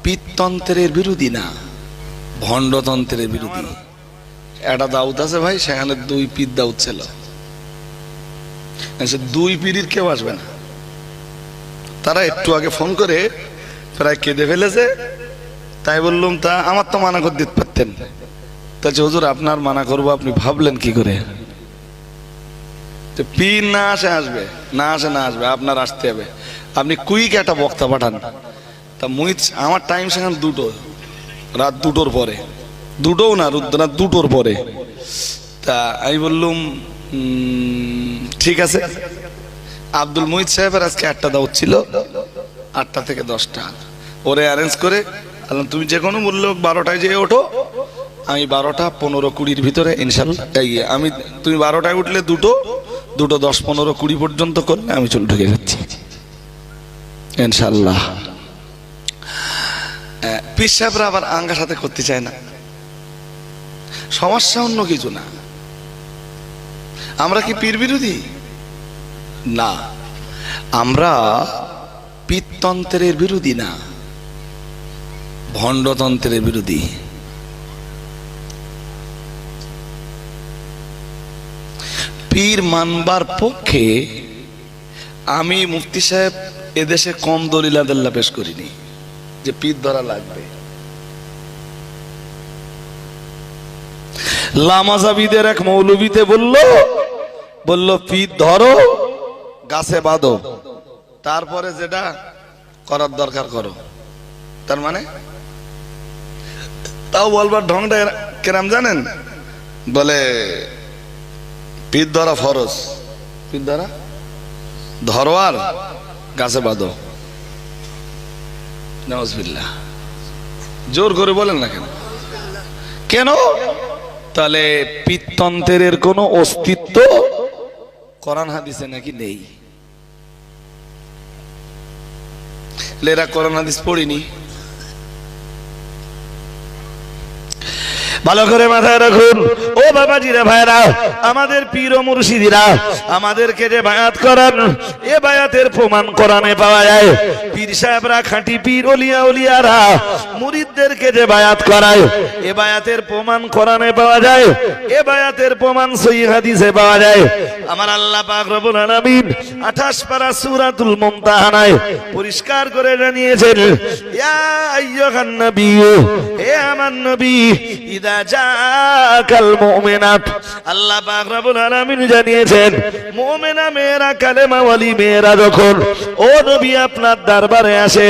পিততন্ত্রের বিরোধী না, ভণ্ডতন্ত্রের বিরোধী। একটা দাউদ আছে ভাই, সেখানে 2 পীর দাউদ ছিল। সে 2 পীরের কেউ আসবে না। তারা একটু আগে ফোন করে প্রায় কেঁদে ফেলেছে। তাই বললাম, তা আমার তো মানা করে দিতে পারতেন। তা হুজুর আপনার মানা করবো, আপনি ভাবলেন কি করে? তো পীর না আসে আসবে, না আসে না আসবে, আপনার আসতে হবে। আপনি কুইক একটা বক্তা পাঠান। তা আমার টাইম সেখানে 2টো, রাত 2টোর পরে, 2টোও না, রাত 2টোর পরে। তা আমি বললুম ঠিক আছে। আব্দুল মুহিত সাহেবের আজকে 8টা দাওয়াত ছিল, 8টা থেকে 10টা। ওরে অ্যারেঞ্জ করে বললাম, তুমি যে কোনো মূল্য 12টায় যেয়ে ওঠো, আমি 12টা 15-20-র ভিতরে ইনশাল্লাহ আমি, তুমি 12টায় উঠলে 2টো 10-15-20 পর্যন্ত করলে আমি চলে ঢুকে যাচ্ছি ইনশাল্লাহ। পীর সাহেবরা আবার আঙ্গার সাথে করতে চায় না। সমস্যা অন্য কিছু না। আমরা কি পীর বিরোধী? না, আমরা পিততন্ত্রের বিরোধী না, ভণ্ডতন্ত্রের বিরোধী। পীর মানবার পক্ষে আমি মুফতি সাহেব এদেশে কম দলিল আদাল্লা পেশ করিনি যে পীর ধরা লাগবে। লামাজাবিদের এক মৌলবীতে বলল পীর ধরো, গাছে বাঁধো, তারপরে যেটা করার দরকার করো। তার মানে তাও বলবার ঢংটা কেরাম জানেন? বলে পীর ধরা ফরজ, পীর ধরা ধরো আর গাছে বাঁধো। নাউজুবিল্লাহ। জোর করে বলেন না কেন? কেন? তাহলে পিততন্ত্রের কোনো অস্তিত্ব কোরআন হাদিসে নাকি নেই। এরা কোরআন হাদিস পড়িনি। ভালো করে মাথায় রাখুন ও বাবাজিরা, ভাইরা, আমাদের পীর ও মুর্শিদিরা আমাদেরকে যে বায়াত করান, এ বায়াতের প্রমাণ কোরআনে পাওয়া যায়। পীর সাহেবরা, খাঁটি পীর ওলিয়ারা মুরিদদেরকে যে বায়াত করায়, এ বায়াতের প্রমাণ কোরআনে পাওয়া যায়, এ বায়াতের প্রমাণ সহিহ হাদিসে পাওয়া যায়। আমার আল্লাহ পাক রব্বুল আলামিন 28 পারা সূরাতুল মুমতাহানায় পরিষ্কার করে জানিয়েছেন, ইয়া আইয়ুহান নবী, হে আমার নবী, ইদা জাকাল মুমিনাত, আল্লাহ পাক রব্বুল আলামিন জানিয়েছেন, মুমিনা মেয়েরা, কালেমা ওয়ালি মেয়েরা যখন ও নবী আপনার দরবারে আসে,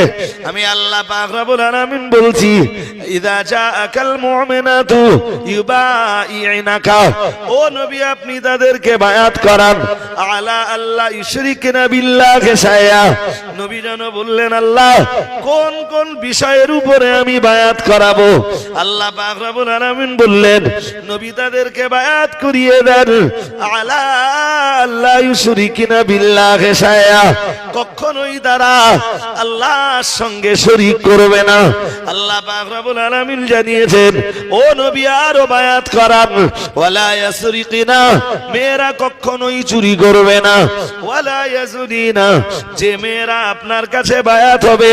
আমি আল্লাহ পাক রব্বুল আলামিন বলছি, ইদা জাকাল মুমিনাতু ইউবাইনাকা, ও নবী আপনি তাদেরকে বায়াত করান, আলা আল্লাহ ইউশরিকনা বিল্লাহি শাইআ। নবী যেন বললেন, আল্লাহ কোন কোন বিষয়ের উপরে আমি বায়াত করাবো? আল্লাহ পাক রব্বুল আলামিন বললেন, নবী তাদেরকে বায়াত করিয়ে দেন, আলা আল্লাহ ইউশরিকনা বিল্লাহি শাইআ, কখনোই তারা আল্লাহর সঙ্গে শরীক করবে না। আল্লাহ পাক রব্বুল আলামিন জানিয়েছেন, ও নবী আরো বায়াত করান, ওয়ালা ইয়াসরিকিনা, মেয়েরা কখনোই চুরি করবে না, ওয়ালা ইয়াজুনিনা, যে মেয়েরা আপনার কাছে বায়াত হবে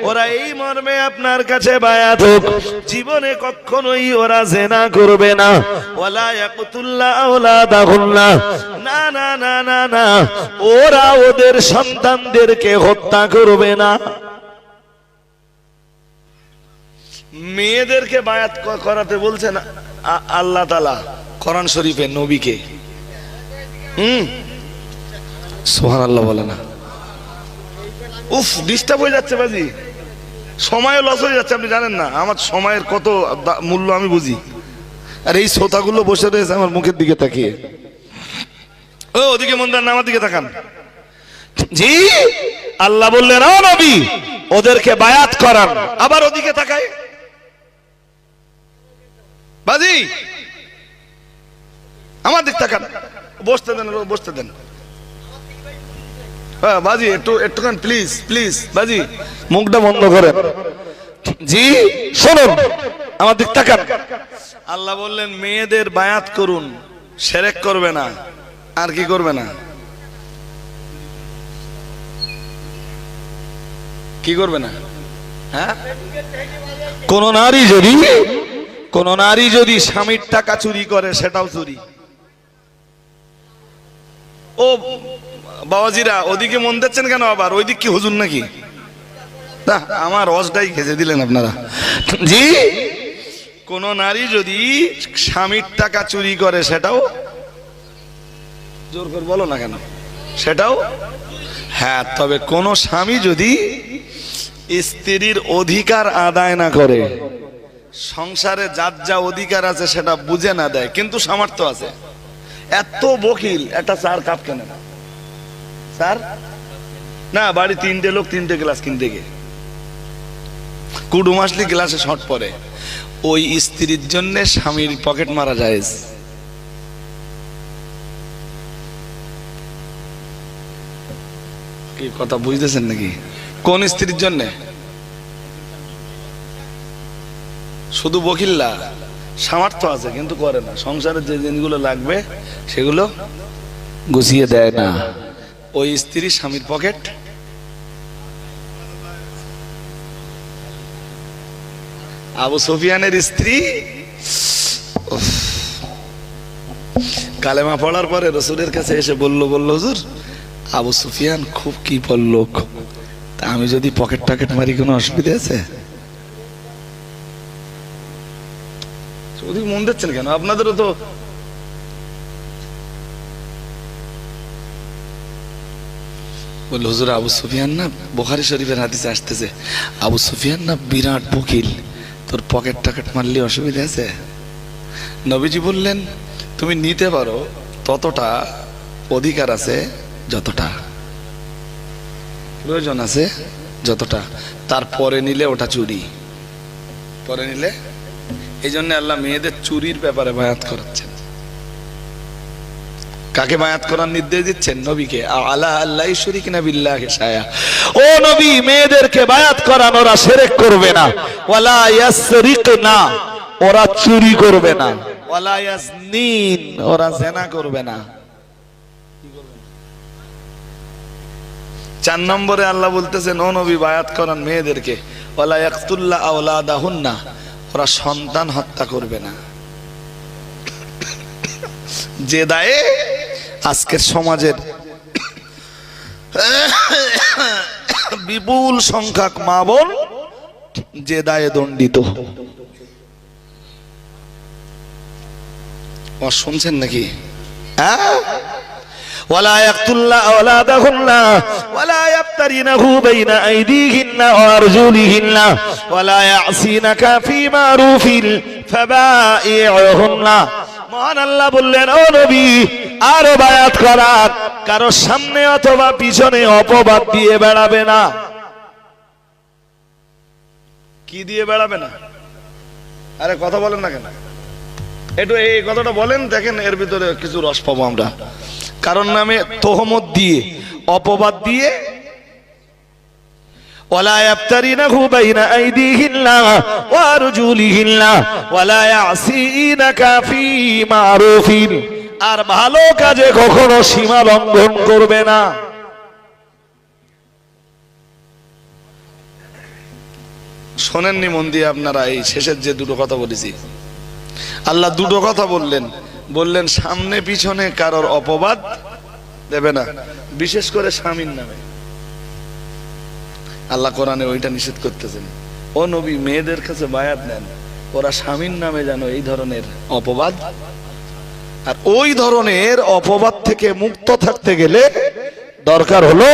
ওরা এই মর্মে আপনার কাছে বায়াত হোক, জীবনে কখনোই ওরা জিনা করবে না, ওয়ালা ইয়াকতুল্লা আওলাদাহুন্না, না না না না না, ওরা ওদের সন্তানদেরকে হত্যা করবে না। মেয়েদেরকে বায়াত করাতে বলছেন আল্লাহ তাআলা কোরআন শরীফে নবীকে। সুবহানাল্লাহ বলে না? উফ, ডিস্টার্ব হয়ে যাচ্ছে বাজি, সময় লস হয়ে যাচ্ছে। আপনি জানেন না আমার সময়ের কত মূল্য আমি বুঝি। আর এই শ্রোতাগুলো বসে রয়েছে আমার মুখের দিকে তাকিয়ে। ও ওদিকে মন দেন না, আমার দিকে তাকান। জি, আল্লাহ বললেন, ও নবী ওদেরকে বায়াত করান। আবার ওদিকে তাকায় বাজি, আমার দিক তাকান। বসতে দেন, বসতে দেন। হ্যাঁ বাজি, একটুখান প্লিজ প্লিজ বাজি, মুখটা বন্ধ করেন। জি শুনুন, আমার দিক তাকান। আল্লাহ বললেন মেয়েদের বায়াত করুন, শিরক করবে না। আর কি করবে না? কি করবে না? হ্যাঁ, কোন নারী যদি স্বামীর টাকা চুরি করে সেটাও চুরি। ও বাবাজিরা ওদিকে মন দিচ্ছেন কেন? আবার ওই দিক কি হুজুর নাকি? আমার রসটাই খেজে দিলেন আপনারা। জি, কোন নারী যদি স্বামীর টাকা চুরি করে সেটাও, জোর করে বলো না কেন, সেটাও হ্যাঁ। তবে কোন স্বামী যদি স্ত্রীর অধিকার আদায় না করে, সংসারে যার যা অধিকার আছে সেটা বুঝে না দেয়, কিন্তু সামর্থ্য আছে, এত বকিল একটা চার কাপ কেনে না, স্যার না বাড়ি 3টে লোক 3টে গ্লাস কিনতে গিয়ে কুডুম আসলে গ্লাসে শর্ট পড়ে, ওই স্ত্রীর জন্য স্বামীর পকেট মারা যায়। কি কথা বুঝতেছেন নাকি? কোন স্ত্রীর জন্য? শুধু বকিল্লা, সামর্থ্য আছে কিন্তু করে না, সংসারের যে জিনিসগুলো লাগবে সেগুলো গুছিয়ে দেয় না, ওই স্ত্রী স্বামীর পকেট। আবু সুফিয়ানের স্ত্রী কালেমা পড়ার পরে রসুলের কাছে এসে বলল হুজুর আবু সুফিয়ান খুব কি লোক, তা আমি যদি পকেট টকেট মারি কোনো অসুবিধা আছে? ওদিকে মন দিচ্ছেন কেন? আপনাদেরও তো বলল হুজুর আবু সুফিয়ান না, বুখারী শরীফের হাদিসে আসতেছে, আবু সুফিয়ান না বিরাট বকিল, তোর পকেট টকেট মারলে অসুবিধা আছে? নবীজি বললেন তুমি নিতে পারো, ততটা অধিকার আছে যতটা প্রয়োজন আছে, যতটা, তারপরে নিলে ওটা চুরি, পরে নিলে। এই জন্য আল্লাহ মেয়েদের চুরির ব্যাপারে বায়াত করাচ্ছেন। কাকে বায়াত করার নির্দেশ দিচ্ছেন? নবীকে। আলা আল্লাহ শুরিকনা বিল্লাহি শায়া, ও নবী মেয়েদেরকে বায়াত করান ওরা শিরক করবে না, ওয়ালা ইয়াসরিকনা ওরা চুরি করবে না, ওয়ালা ইয়াজনিন ওরা জিনা করবে না। 4 নম্বরে আল্লাহ বলতেছেন ও নবী বায়াত করান মেয়েদেরকে, ওয়ালা ইয়াকতুল্লা আওলাদাহুন্না ওরা সন্তান হত্যা করবে না। যে দায়ে আজকের সমাজের বিপুল সংখ্যক মা বোন যে দায়ে দণ্ডিত। শুনছেন নাকি? ওয়ালা ইয়াকতুল্লা আওলাদাহুন্না ওয়ালা ইয়াফতারিনাহু বাইনা আইদিহিন্না ওয়া আরজুলিহিন্না ওয়ালা ইয়াসিনাকা ফি মারুফিন ফাবাইহুন্না। মহান আল্লাহ বললেন ও নবী আরো বায়াত করার, কারো সামনে অথবা পিছনে অপবাদ দিয়ে বেড়াবে না। কি দিয়ে বেড়াবে না? আরে কথা বলেন না কেন? একটু এই কথাটা বলেন, দেখেন এর ভিতরে কিছু রস পাবো আমরা। কারণ নামে তোহমত দিয়ে, অপবাদ দিয়ে, ওয়ালা ইয়াফতারিনাহু বাইনা আইদিহিন্না ওয়া আরজুলিহিন্না ওয়ালা ইয়াসিনাকা ফি মারুফিন, আর ভালো কাজে কখনো সীমা লঙ্ঘন করবে না। শোনেননি মন দিয়ে আপনারা? এই শেষের যে দুটো কথা বলেছি, আল্লাহ দুটো কথা বললেন সামনে পিছনে কারোর অপবাদ দেবে না, বিশেষ করে স্বামীর নামে। আল্লাহ কোরআনে ওইটা নিষেধ করতেছেন। ও নবী মেয়েদের কাছে বায়াত নেন, ওরা স্বামীর নামে যেন এই ধরনের অপবাদ, আর ওই ধরনের অপবাদ থেকে মুক্ত থাকতে গেলে দরকার হলো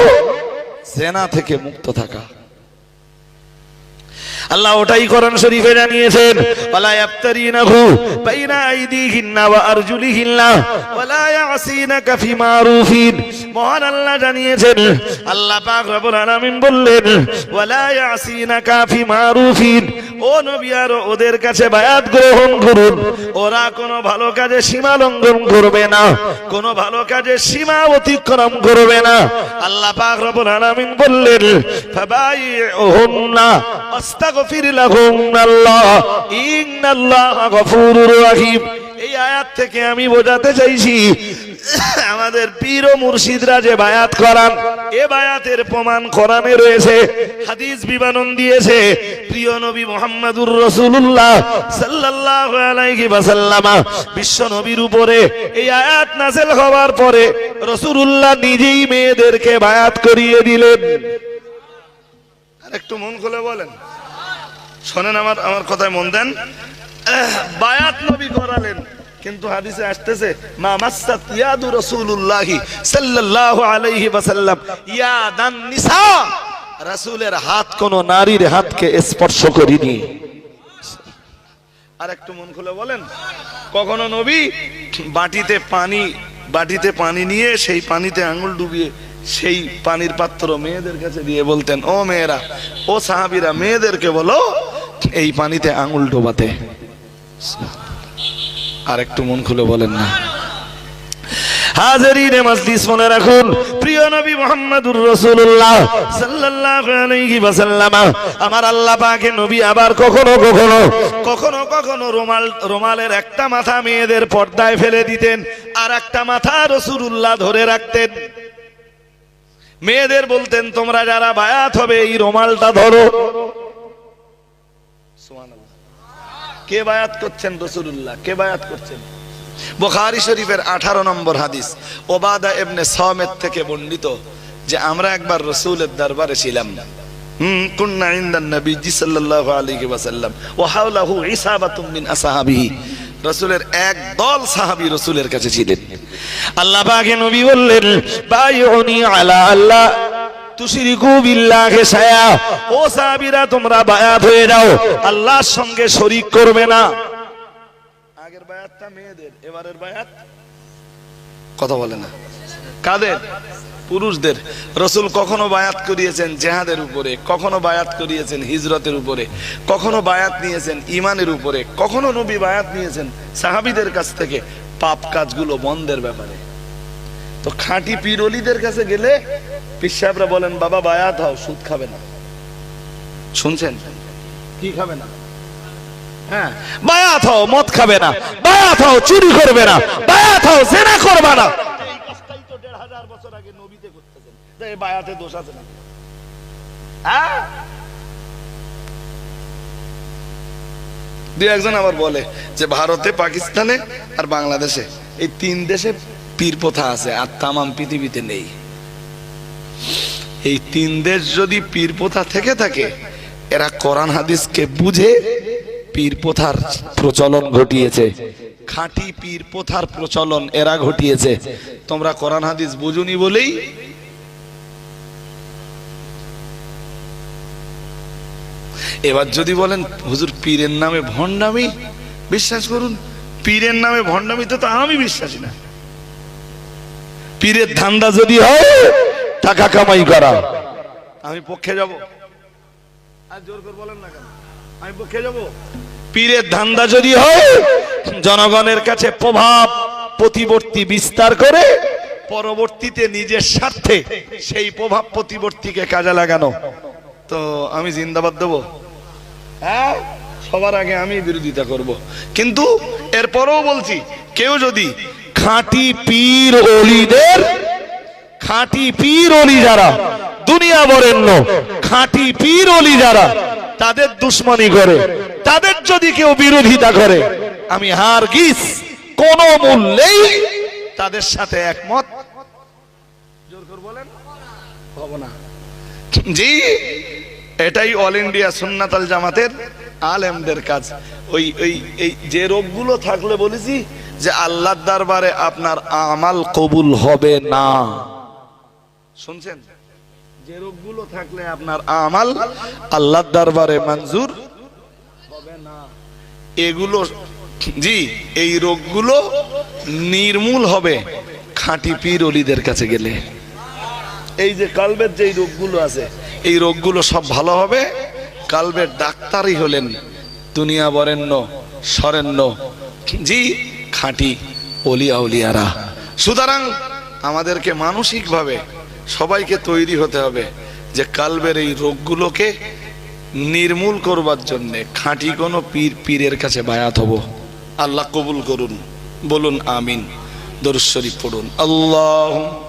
জিনা থেকে মুক্ত থাকা। আল্লাহ ওটাই কোরআন শরীফে জানিয়েছেন, ওয়ালা ইয়াফতারিনাহু বাইনা আইদিহিন্না ওয়া আরজুলিহিন্না ওয়ালা ইয়াসিনাকা ফি মারুফিন। মহান আল্লাহ জানিয়েছেন, আল্লাহ পাক রব্বুল আলামিন বললেন ওয়ালা ইয়াসিনাকা ফি মারুফিন, ও নবী আর ওদের কাছে বায়াত গ্রহণ করুন, ওরা কোনো ভালো কাজে সীমা লঙ্ঘন করবে না, কোনো ভালো কাজে সীমা অতিক্রম করবে না। আল্লাহ পাক রব্বুল আলামিন বললেন ফাবাইহুন্না আস্তাগফির লাহুন্নাল্লাহ ইন্নাল্লাহা গফুরুর রহিম। এই আয়াত থেকে আমি বোঝাতে চাইছি আমাদের পীর ও মুর্শিদরা যে বায়াত করান, এ বায়াতের প্রমাণ কোরআনে রয়েছে, হাদিস বিবরণ দিয়েছে। প্রিয় নবী মুহাম্মদুর রাসূলুল্লাহ সাল্লাল্লাহু আলাইহি ওয়াসাল্লাম বিশ্ব নবীর উপরে এই আয়াত নাযিল হওয়ার পরে রাসূলুল্লাহ নিজেই মেয়েদেরকে বায়াত করিয়ে দিলেন। আর একটু মন খুলে বলেন, শোনেন, আমার কথায় মন দেন। বায়াত নবী করালেন, কিন্তু হাদিসে আসতেছে মা মাসাত ইয়াদু রাসূলুল্লাহি সাল্লাল্লাহু আলাইহি ওয়াসাল্লাম ইয়াদান নিসা, রাসূলের হাত কোন নারীর হাতকে স্পর্শ করেনি। আর একটু মন খুলে বলেন, কখনো নবী বাটিতে পানি নিয়ে সেই পানিতে আঙ্গুল ডুবিয়ে সেই পানির পাত্র মেয়েদের কাছে দিয়ে বলতেন, ও মেয়েরা, ও সাহাবীরা, মেয়েদেরকে বলো এই পানিতে আঙ্গুল ডোবাতে। আর একটু মন খুলে বলেন না। হাজিরিনে মজলিস, মনে রাখুন, প্রিয় নবী মুহাম্মদুর রাসূলুল্লাহ সাল্লাল্লাহু আলাইহি ওয়াসাল্লাম আমার আল্লাহ পাকের নবী আবার কখনো রুমালের একটা মাথা মেয়েদের পর্দায় ফেলে দিতেন, আর একটা মাথা রাসূলুল্লাহ ধরে রাখতেন। মেয়েদের বলতেন, তোমরা যারা বায়াত হবে এই রুমালটা ধরো। সুবহানাল্লাহ। কে বায়াত করছেন? রাসূলুল্লাহ। কে বায়াত করছেন? বুখারী শরীফের 18 নম্বর হাদিস, ওবাদা ইবনে সামিত থেকে বর্ণিত যে আমরা একবার রাসূলের দরবারে ছিলাম। কুননা ইনদান নবী সাল্লাল্লাহু আলাইহি ওয়াসাল্লাম ওয়া হাওলাহু ইসাবাতুম মিন আসহাবিহি, রাসূলের এক দল সাহাবী রাসূলের কাছে ছিলেন। আল্লাহ পাকের নবী বললেন, বায়ুনি আলা আল্লাহ তুশরিকু বিল্লাহি শায়া, ও সাহাবীরা তোমরা বায়াত হয়ে যাও, আল্লাহর সঙ্গে শরীক করবে না। আগের বায়াতটা মেয়েদের, এবারের বায়াত কথা বলে না কাদের? পুরুষদের। রাসূল কখনো বায়াত করিয়েছেন জিহাদের উপরে, কখনো বায়াত করিয়েছেন হিজরতের উপরে, কখনো বায়াত নিয়েছেন ঈমানের উপরে, কখনো নবী বায়াত নিয়েছেন সাহাবীদের কাছ থেকে পাপ কাজগুলো বন্ধের ব্যাপারে। তো খাঁটি পীর ওলিদের কাছে গেলে পীর সাহেবরা বলেন, বাবা বায়াত হও, সুদ খাবে না। শুনছেন? কি খাবে না? হ্যাঁ, বায়াত হও, মদ খাবে না, বায়াত হও, চুরি করবে না, বায়াত হও, জিনা করবে না। এই কাজটাই তো 1500 বছর আগে নবীতে করতেছেন, এই বায়াতে দোষ আছে না? হ্যাঁ, দুই একজন আবার বলে যে ভারতে, পাকিস্তানে আর বাংলাদেশে এই 3 দেশে পীর প্রথা আছে, আর তামাম পৃথিবীতে নেই। এই 3 দেশ যদি পীর প্রথা থেকে থাকে, এরা কোরআন হাদিসকে বুঝে পীর প্রথার প্রচলন ঘটিয়েছে। খাঁটি পীর প্রথার প্রচলন এরা ঘটিয়েছে। তোমরা কোরআন হাদিস বুঝুনি বলেই এবার যদি বলেন হুজুর পীরের নামে ভণ্ডামি, বিশ্বাস করুন, পীরের নামে ভণ্ডামি তো আমি বিশ্বাসী না। পীরের ধান্দা যদি হয় টাকা কামাই করা, আমি পক্ষে যাব। আর জোর করে বলেন না কেন, আমি পক্ষে যাব। পীরের ধান্দা যদি হয় জনগণের কাছে প্রভাব প্রতিবর্তী বিস্তার করে পরবর্তীতে নিজের স্বার্থে সেই প্রভাব প্রতিবর্তীকে কাজে লাগানো, তো আমি জিন্দাবাদ দেব। হ্যাঁ, সবার আগে আমি বিরোধিতা করব। কিন্তু এরপরেও বলছি, কেউ যদি খাঁটি পীর ওলিদের, খাঁটি পীর ওলি যারা দুনিয়া বরেণ্য, খাঁটি পীর ওলি যারা তাদের দুশ্মনী করে, তাদের যদি কেউ বিরোধিতা করে, আমি হারগিজ কোন মূল্যেই তাদের সাথে একমত জোর করে বলেন হব না। জি, এটাই অল ইন্ডিয়া সুন্নাত আল জামাতের আলেমদের কাজ। ওই এই যে রোগগুলো থাকলে বলেছি যে আল্লাহর দরবারে আপনার আমাল কবুল হবে না, শুনছেন? যে রোগগুলো থাকলে আপনার আমাল আল্লাহর দরবারে মঞ্জুর হবে না, এগুলো, জি, এই রোগগুলো নির্মূল হবে খাঁটি পীর ওলিদের কাছে গেলে। এই যে কালবের যে রোগগুলো আছে, এই রোগগুলো সব ভালো হবে। কালবের ডাক্তারই হলেন দুনিয়া বরেণ্য সরেণ্য, জি, খাঁটি ওলিয়া উলিয়ারা। সুতরাং আমাদেরকে মানসিকভাবে সবাইকে তৈরি হতে হবে যে কালবের এই রোগগুলোকে নির্মূল করবার জন্য খাঁটি কোনো পীরের কাছে বায়াত হব। আল্লাহ কবুল করুন, বলুন আমিন। দরুদ শরীফ পড়ুন। আল্লাহুম্মা